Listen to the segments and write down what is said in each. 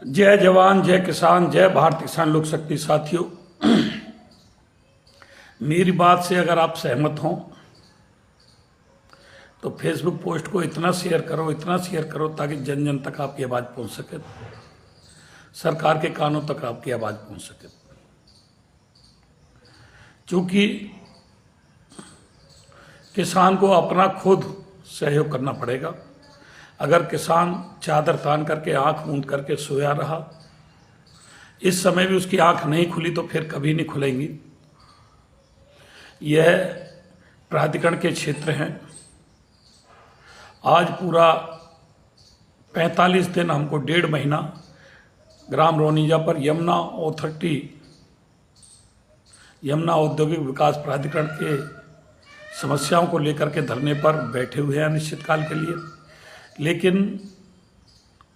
जय जवान जय किसान जय भारतीय किसान लोक शक्ति। साथियों, मेरी बात से अगर आप सहमत हों तो फेसबुक पोस्ट को इतना शेयर करो ताकि जन जन तक आपकी आवाज़ पहुंच सके, सरकार के कानों तक आपकी आवाज़ पहुंच सके। क्योंकि किसान को अपना खुद सहयोग करना पड़ेगा। अगर किसान चादर तान करके आंख मूंद करके सोया रहा, इस समय भी उसकी आंख नहीं खुली तो फिर कभी नहीं खुलेंगी। यह प्राधिकरण के क्षेत्र हैं। आज पूरा 45 दिन हमको 1.5 महीना ग्राम रोनिजा पर यमुना औद्योगिक विकास प्राधिकरण के समस्याओं को लेकर के धरने पर बैठे हुए हैं अनिश्चितकाल के लिए, लेकिन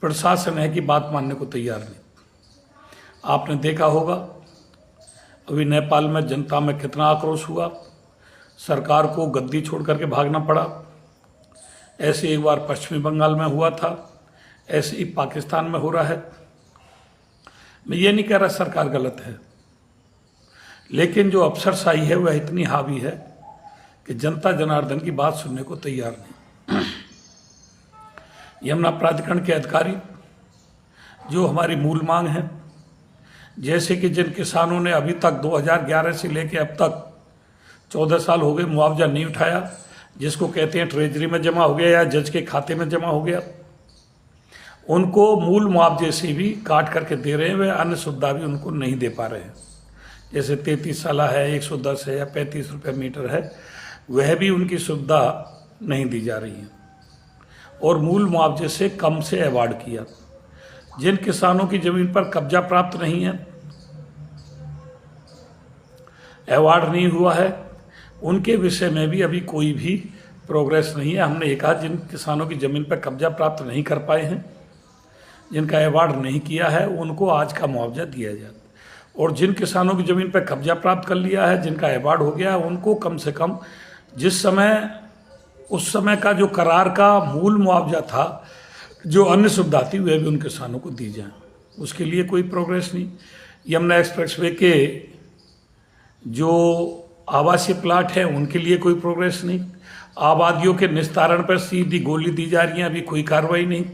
प्रशासन है कि बात मानने को तैयार नहीं। आपने देखा होगा अभी नेपाल में जनता में कितना आक्रोश हुआ, सरकार को गद्दी छोड़ करके भागना पड़ा। ऐसे एक बार पश्चिमी बंगाल में हुआ था, ऐसे ही पाकिस्तान में हो रहा है। मैं ये नहीं कह रहा सरकार गलत है, लेकिन जो अफसरशाही है वह इतनी हावी है कि जनता जनार्दन की बात सुनने को तैयार नहीं। यमुना प्राधिकरण के अधिकारी जो हमारी मूल मांग है, जैसे कि जिन किसानों ने अभी तक 2011 से लेकर अब तक 14 साल हो गए मुआवजा नहीं उठाया, जिसको कहते हैं ट्रेजरी में जमा हो गया या जज के खाते में जमा हो गया, उनको मूल मुआवजे से भी काट करके दे रहे हैं। वे अन्य सुविधा भी उनको नहीं दे पा रहे हैं। जैसे 33 साला है, 110 है या 35 रुपये मीटर है, वह भी उनकी सुविधा नहीं दी जा रही है और मूल मुआवजे से कम से अवार्ड किया। जिन किसानों की जमीन पर कब्जा प्राप्त नहीं है, अवार्ड नहीं हुआ है, उनके विषय में भी अभी कोई भी प्रोग्रेस नहीं है। हमने ये कहा जिन किसानों की जमीन पर कब्जा प्राप्त नहीं कर पाए हैं, जिनका अवार्ड नहीं किया है, उनको आज का मुआवजा दिया जाए, और जिन किसानों की जमीन पर कब्जा प्राप्त कर लिया है, जिनका अवार्ड हो गया है, उनको कम से कम जिस समय उस समय का जो करार का मूल मुआवजा था, जो अन्य सुविधा थी, वह भी उन किसानों को दी जाए। उसके लिए कोई प्रोग्रेस नहीं। यमुना एक्सप्रेसवे के जो आवासीय प्लाट हैं उनके लिए कोई प्रोग्रेस नहीं। आबादियों के निस्तारण पर सीधी गोली दी जा रही है, अभी कोई कार्रवाई नहीं।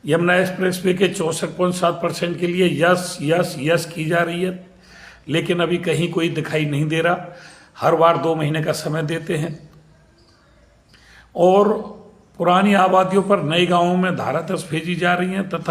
यमुना एक्सप्रेसवे के 64.7% के लिए यस की जा रही है, लेकिन अभी कहीं कोई दिखाई नहीं दे रहा। हर बार 2 महीने का समय देते हैं और पुरानी आबादियों पर नए गांवों में धारा 10 भेजी जा रही हैं तथा